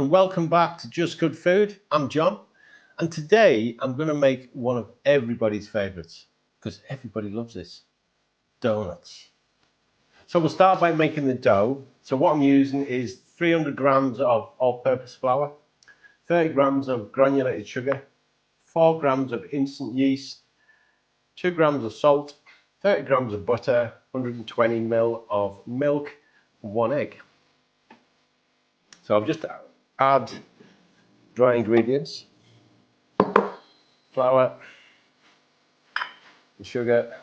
and welcome back to Just Good Food. I'm John, and today I'm going to make one of everybody's favourites, because everybody loves this, donuts. So we'll start by making the dough. So what I'm using is 300 grams of all-purpose flour, 30 grams of granulated sugar, 4 grams of instant yeast, 2 grams of salt, 30 grams of butter, 120 ml of milk, and 1 egg. So I'll just add dry ingredients, flour, the sugar,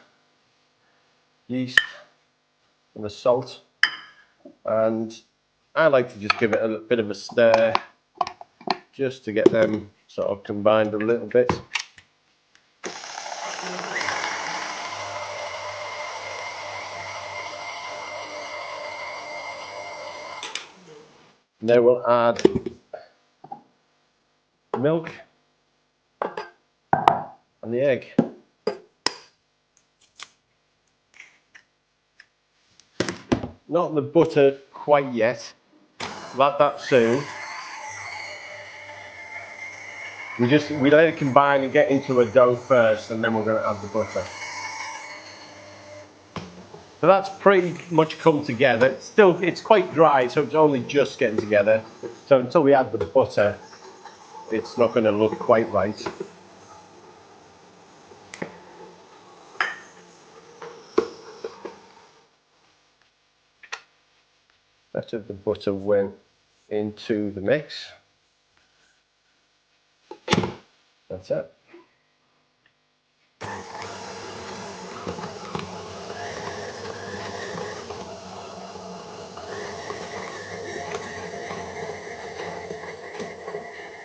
yeast, and the salt. And I like to just give it a bit of a stir just to get them sort of combined a little bit. And then we'll add milk and the egg. Not the butter quite yet, we'll add that soon. We let it combine and get into a dough first, and then we're going to add the butter. So that's pretty much come together. It's quite dry, so it's only just getting together. So until we add the butter, it's not going to look quite right. After the butter went into the mix, that's it.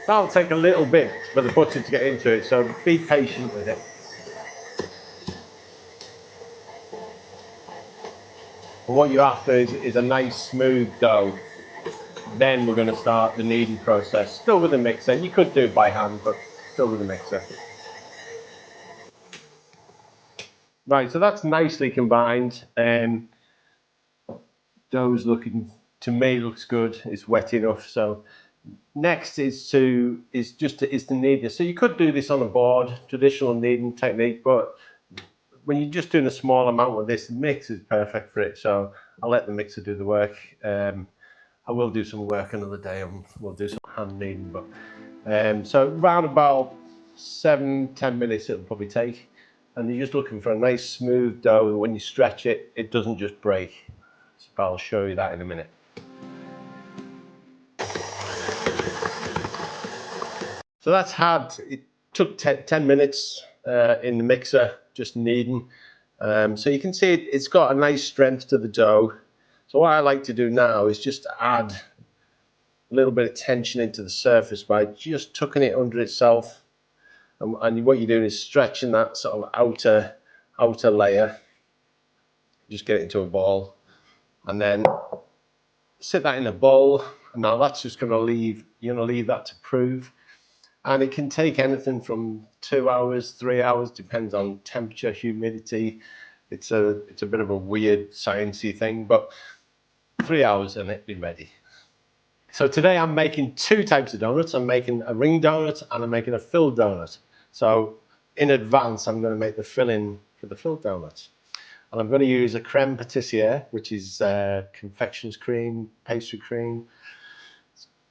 That'll take a little bit for the butter to get into it, so be patient with it. And what you're after is a nice smooth dough. Then we're going to start the kneading process. Still with a mixer. You could do it by hand, but still with a mixer. Right, so that's nicely combined. Dough's looking, to me, looks good. It's wet enough. So next is to knead this. So you could do this on a board, traditional kneading technique, but when you're just doing a small amount of this, the mix is perfect for it. So I'll let the mixer do the work. I will do some work another day, and we'll do some hand kneading. But so around about 7-10 minutes it'll probably take, and you're just looking for a nice smooth dough. When you stretch it, it doesn't just break. So I'll show you that in a minute. So it took 10 minutes in the mixer, just kneading. So you can see it's got a nice strength to the dough. So what I like to do now is just add a little bit of tension into the surface by just tucking it under itself. And what you're doing is stretching that sort of outer layer. Just get it into a ball, and then sit that in a bowl. And now that's just you're going to leave that to prove. And it can take anything from 2 hours, 3 hours, depends on temperature, humidity. It's a bit of a weird sciencey thing, but 3 hours and it'll be ready. So today I'm making 2 types of donuts. I'm making a ring donut and I'm making a filled donut. So in advance, I'm going to make the filling for the filled donuts. And I'm going to use a Crème Patissiere, which is confectioner's cream, pastry cream.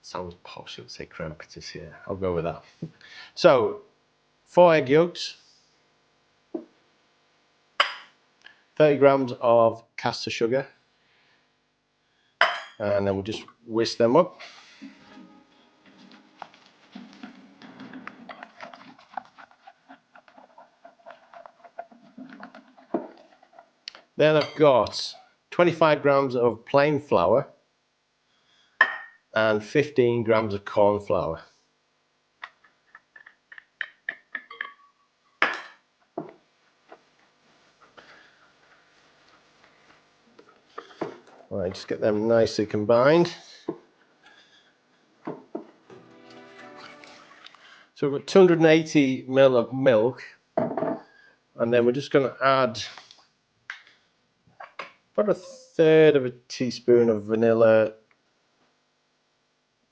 Sounds posh, it would say Crème Patissiere. I'll go with that. So 4 egg yolks, 30 grams of caster sugar, and then we'll just whisk them up. Then I've got 25 grams of plain flour and 15 grams of cornflour. Right, just get them nicely combined. So we've got 280 ml of milk, and then we're just going to add about 1/3 of a teaspoon of vanilla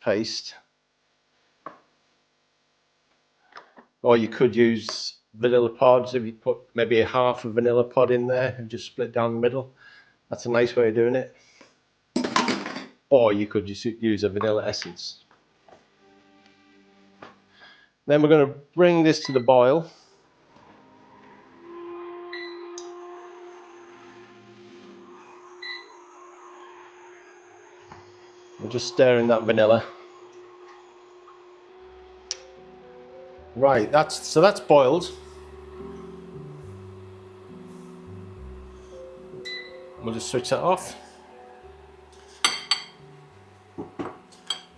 paste. or you could use vanilla pods if you put maybe a half a vanilla pod in there and just split down the middle. That's a nice way of doing it. Or you could just use a vanilla essence. Then we're going to bring this to the boil. We're just stirring that vanilla. Right, that's boiled. We'll just switch that off.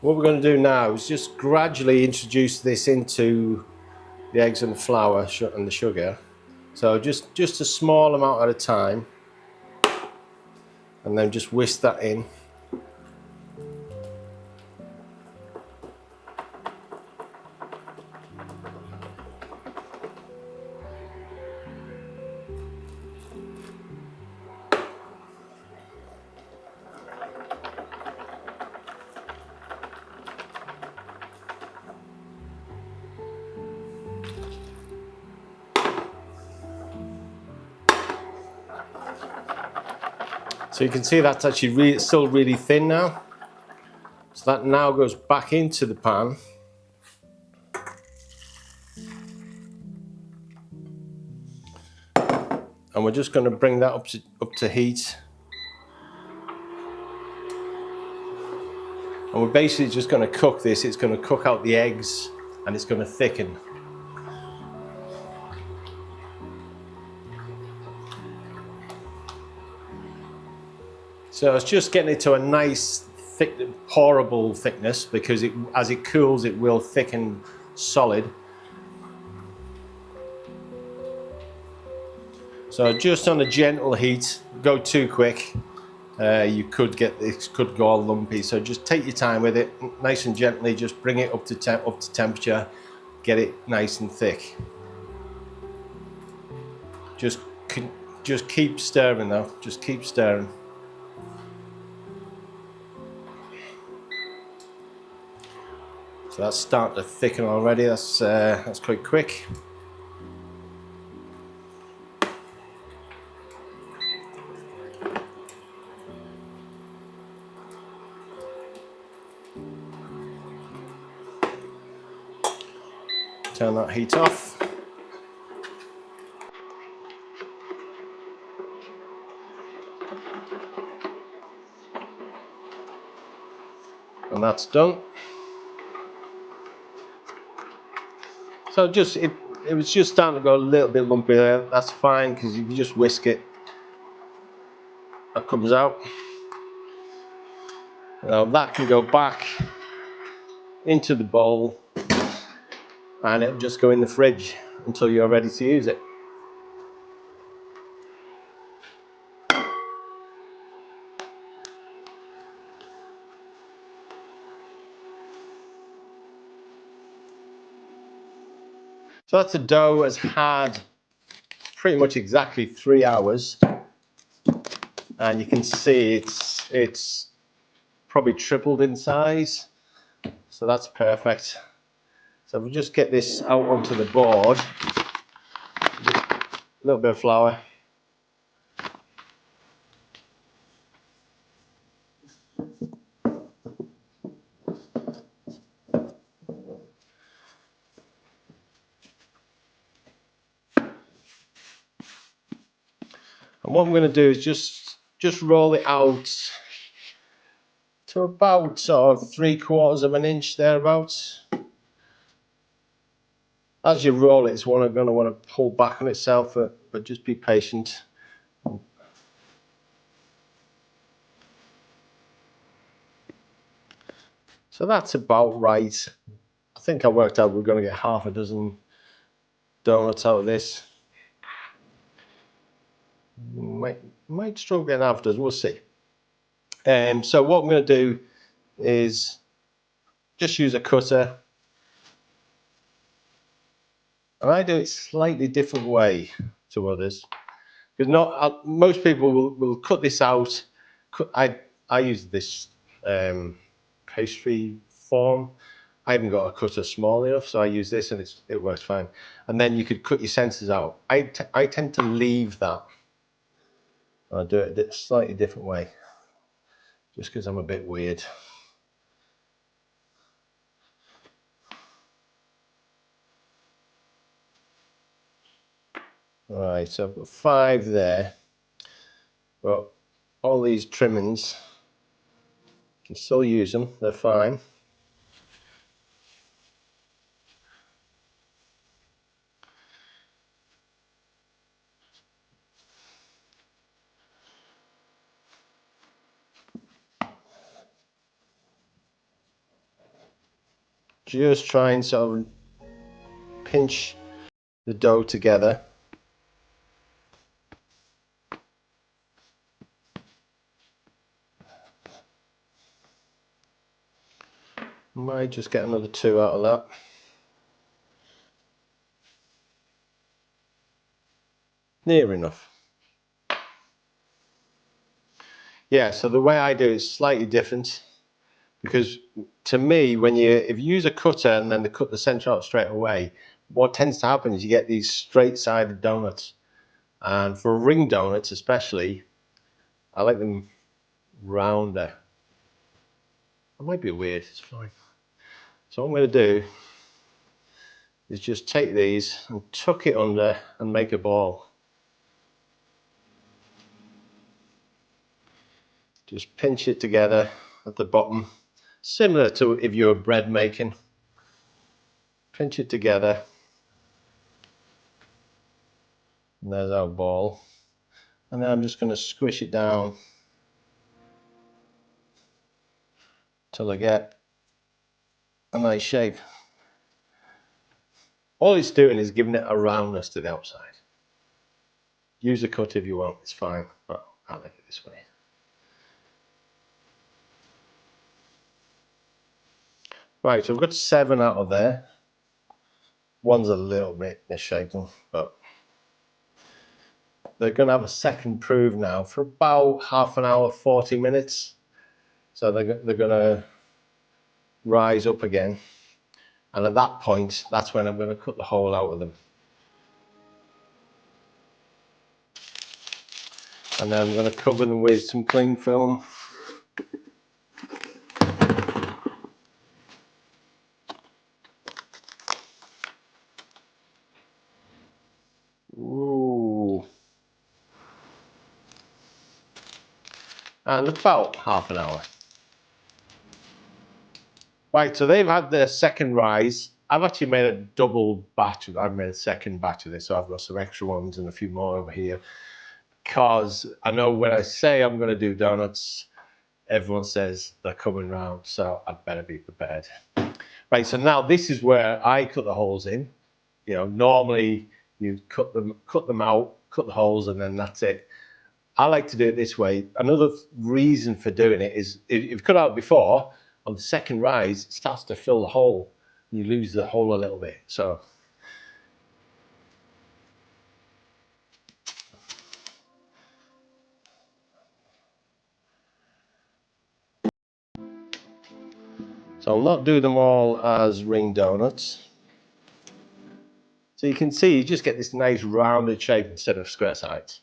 What we're going to do now is just gradually introduce this into the eggs and the flour and the sugar. So just a small amount at a time, and then just whisk that in. So you can see that's actually still really thin now. So that now goes back into the pan. And we're just going to bring that up to heat. And we're basically just going to cook this. It's going to cook out the eggs and it's going to thicken. So it's just getting it to a nice, thick, pourable thickness, because as it cools, it will thicken solid. So just on a gentle heat, go too quick, you could get this, could go all lumpy. So just take your time with it, nice and gently. Just bring it up to temperature, get it nice and thick. Just keep stirring though. Just keep stirring. So that's starting to thicken already. That's quite quick. Turn that heat off. And that's done. So it was just starting to go a little bit lumpy there. That's fine, because if you just whisk it, that comes out. Now that can go back into the bowl, and it'll just go in the fridge until you're ready to use it. So that's the dough has had pretty much exactly 3 hours, and you can see it's probably tripled in size. So that's perfect. So we'll just get this out onto the board. A little bit of flour. And what I'm going to do is just roll it out to about sort of 3/4 of an inch thereabouts. As you roll it, it's going to want to pull back on itself, but just be patient. So that's about right. I think I worked out we're going to get half a dozen donuts out of this. Might struggle getting half a dozen, we'll see. So what I'm going to do is just use a cutter. And I do it slightly different way to others, because most people will cut this out. I use this pastry form. I haven't got a cutter small enough, so I use this and it works fine. And then you could cut your sensors out. I tend to leave that. I'll do it a slightly different way, just because I'm a bit weird. Right, so I've got 5 there, but all these trimmings, you can still use them, they're fine. Just try and sort of pinch the dough together. Might just get another 2 out of that. Near enough. Yeah, so the way I do it is slightly different, because to me, if you use a cutter and then cut the center out straight away, what tends to happen is you get these straight-sided donuts. And for ring donuts especially, I like them rounder. It might be weird, it's fine. So what I'm going to do is just take these and tuck it under and make a ball. Just pinch it together at the bottom, similar to if you were bread making. Pinch it together, and there's our ball. And then I'm just going to squish it down till I get a nice shape. All it's doing is giving it a roundness to the outside. Use a cut if you want, it's fine, but I like it this way. Right, so I've got 7 out of there. One's a little bit misshapen, but they're going to have a second prove now for about half an hour, 40 minutes. So they're going to rise up again. And at that point, that's when I'm going to cut the hole out of them. And then I'm going to cover them with some cling film. Ooh. And about half an hour. Right, so they've had their second rise. I've actually made a double batch. I've made a second batch of this, so I've got some extra ones and a few more over here. Because I know when I say I'm going to do donuts, everyone says they're coming round, so I'd better be prepared. Right, so now this is where I cut the holes in. You know, normally you cut them out, cut the holes, and then that's it. I like to do it this way. Another reason for doing it is if you've cut out before, on the second rise, it starts to fill the hole. You lose the hole a little bit. So I'll not do them all as ring donuts. So you can see you just get this nice rounded shape instead of square sides.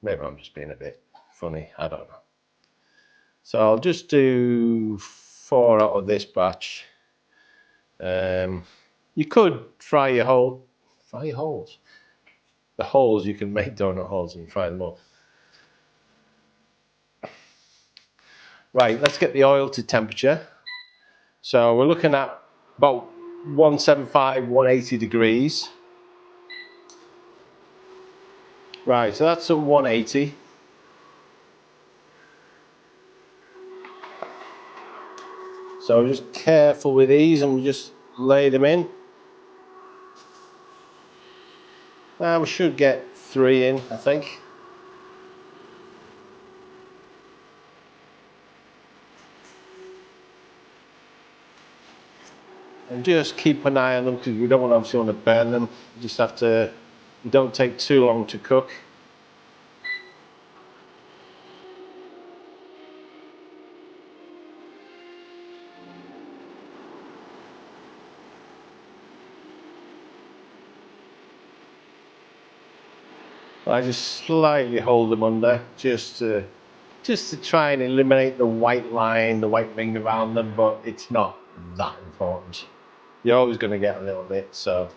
Maybe I'm just being a bit funny, I don't know. So I'll just do 4 out of this batch. You could fry your holes. The holes, you can make donut holes and fry them up. Right, let's get the oil to temperature. So we're looking at about 175, 180 degrees. Right, so that's at 180. So just careful with these and we just lay them in. Now we should get 3 in, I think. And just keep an eye on them because we don't obviously want to burn them. You just have to, don't take too long to cook. I just slightly hold them under just to try and eliminate the white line, the white ring around them, but it's not that important. You're always going to get a little bit, so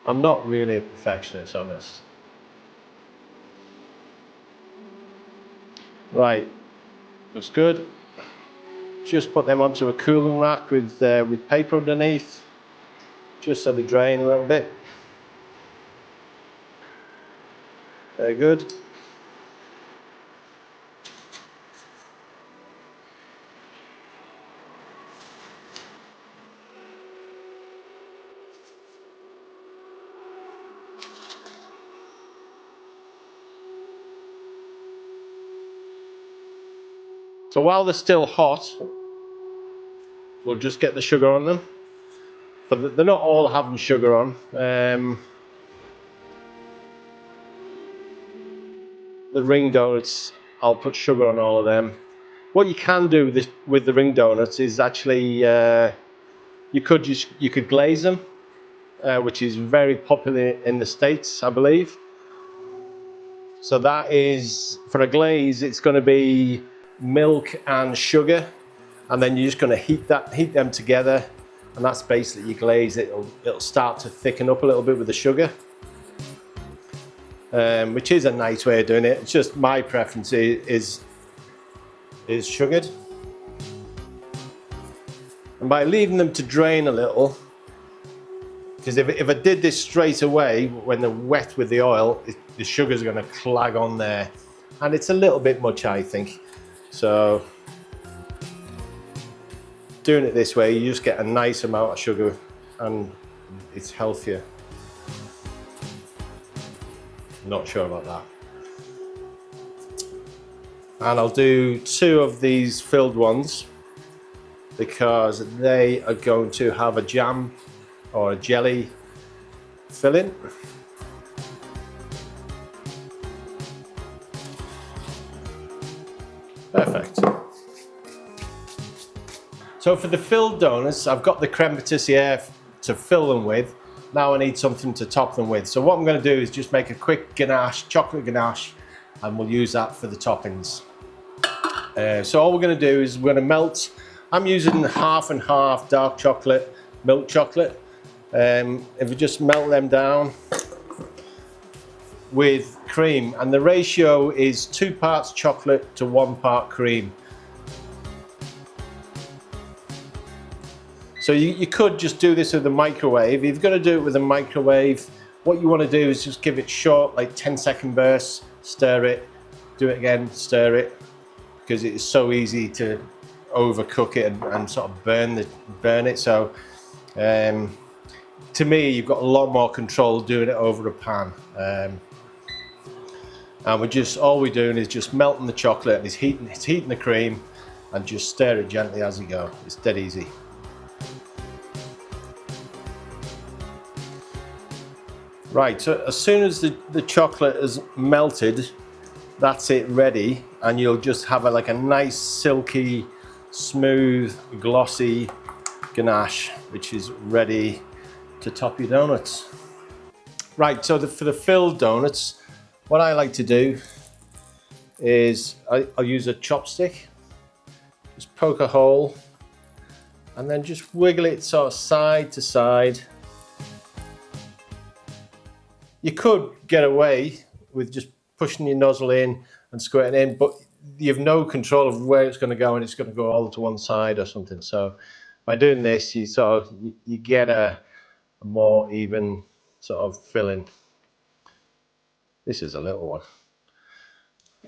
I'm not really a perfectionist on this. Right, looks good. Just put them onto a cooling rack with paper underneath, just so they drain a little bit. Very good. So while they're still hot, we'll just get the sugar on them. But they're not all having sugar on. The ring donuts, I'll put sugar on all of them. What you can do with the ring donuts is actually you could glaze them, which is very popular in the States, I believe. So that is, for a glaze, it's going to be milk and sugar, and then you're just going to heat them together, and that's basically your glaze. It'll start to thicken up a little bit with the sugar, which is a nice way of doing it. It's just my preference is sugared. And by leaving them to drain a little, because if I did this straight away when they're wet with the oil, the sugar's going to clag on there, and it's a little bit much, I think. So doing it this way, you just get a nice amount of sugar, and it's healthier. Not sure about that. And I'll do 2 of these filled ones because they are going to have a jam or a jelly filling. Perfect. So for the filled donuts, I've got the crème patissiere to fill them with. Now I need something to top them with. So what I'm going to do is just make a quick ganache, chocolate ganache, and we'll use that for the toppings. So all we're going to do is we're going to melt. I'm using half and half dark chocolate, milk chocolate. If we just melt them down with cream, and the ratio is 2 parts chocolate to 1 part cream. So you could just do this with a microwave. If you're going to do it with a microwave, what you want to do is just give it short, like 10-second bursts, stir it, do it again, stir it, because it is so easy to overcook it and sort of burn it. So to me, you've got a lot more control doing it over a pan. And all we're doing is just melting the chocolate, and it's heating the cream, and just stir it gently as you go. It's dead easy. Right, so as soon as the chocolate is melted, that's it ready, and you'll just have like a nice silky, smooth, glossy ganache, which is ready to top your donuts. Right, so for the filled donuts, what I like to do is I'll use a chopstick, just poke a hole, and then just wiggle it sort of side to side. You could get away with just pushing your nozzle in and squirting in, but you have no control of where it's going to go, and it's going to go all to one side or something. So by doing this, you get a more even sort of filling. This is a little one.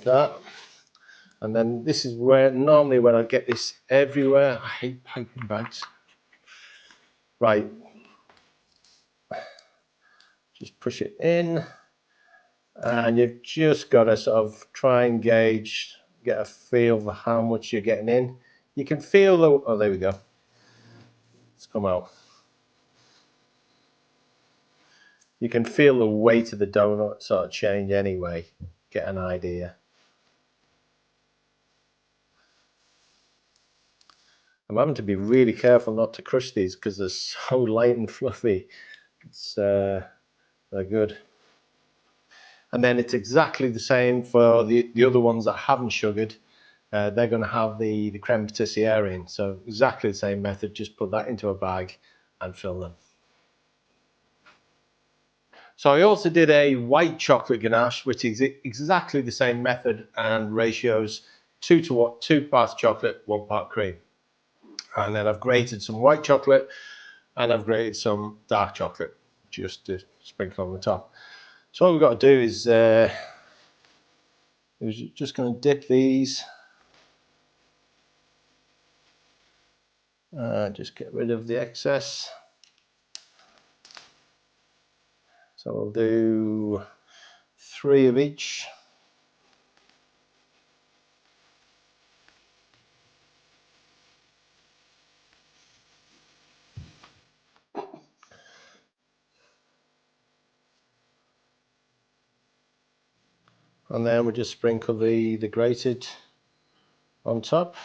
That. And then this is where normally when I get this everywhere. I hate piping bags. Right. Just push it in, and you've just got to sort of try and gauge, get a feel for how much you're getting in. You can feel the, oh, there we go. It's come out. You can feel the weight of the donut sort of change anyway, get an idea. I'm having to be really careful not to crush these because they're so light and fluffy. They're good. And then it's exactly the same for the other ones that haven't sugared. They're going to have the crème patissiere in. So exactly the same method, just put that into a bag and fill them. So I also did a white chocolate ganache, which is exactly the same method and ratios, 2 parts chocolate, 1 part cream. And then I've grated some white chocolate and I've grated some dark chocolate just to sprinkle on the top. So what we've got to do is just going to dip these. Just get rid of the excess. So we'll do 3 of each. And then we'll just sprinkle the grated on top.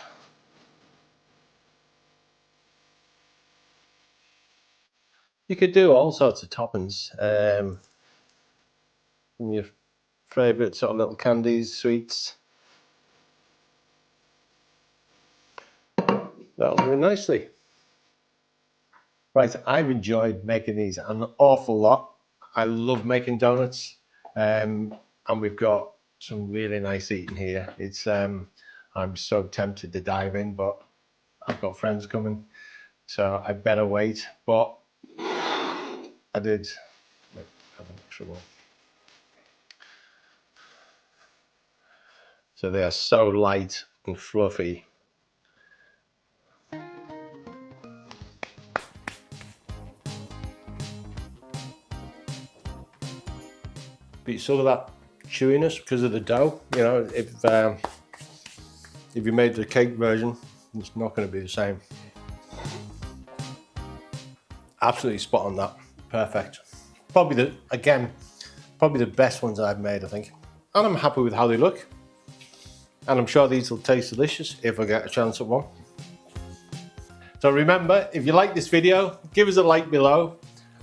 You could do all sorts of toppings. Your favourite sort of little candies, sweets. That'll do nicely. Right, I've enjoyed making these an awful lot. I love making donuts, and we've got some really nice eating here. It's I'm so tempted to dive in, but I've got friends coming, so I better wait. But I did have an extra one. So they are so light and fluffy. But you still got that chewiness because of the dough. You know, if you made the cake version, it's not going to be the same. Absolutely spot on that. Perfect. Probably the best ones I've made, I think. And I'm happy with how they look. And I'm sure these will taste delicious if I get a chance at one. So remember, if you like this video, give us a like below.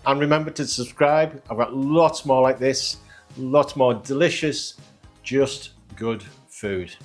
And remember to subscribe. I've got lots more like this. Lots more delicious, just good food.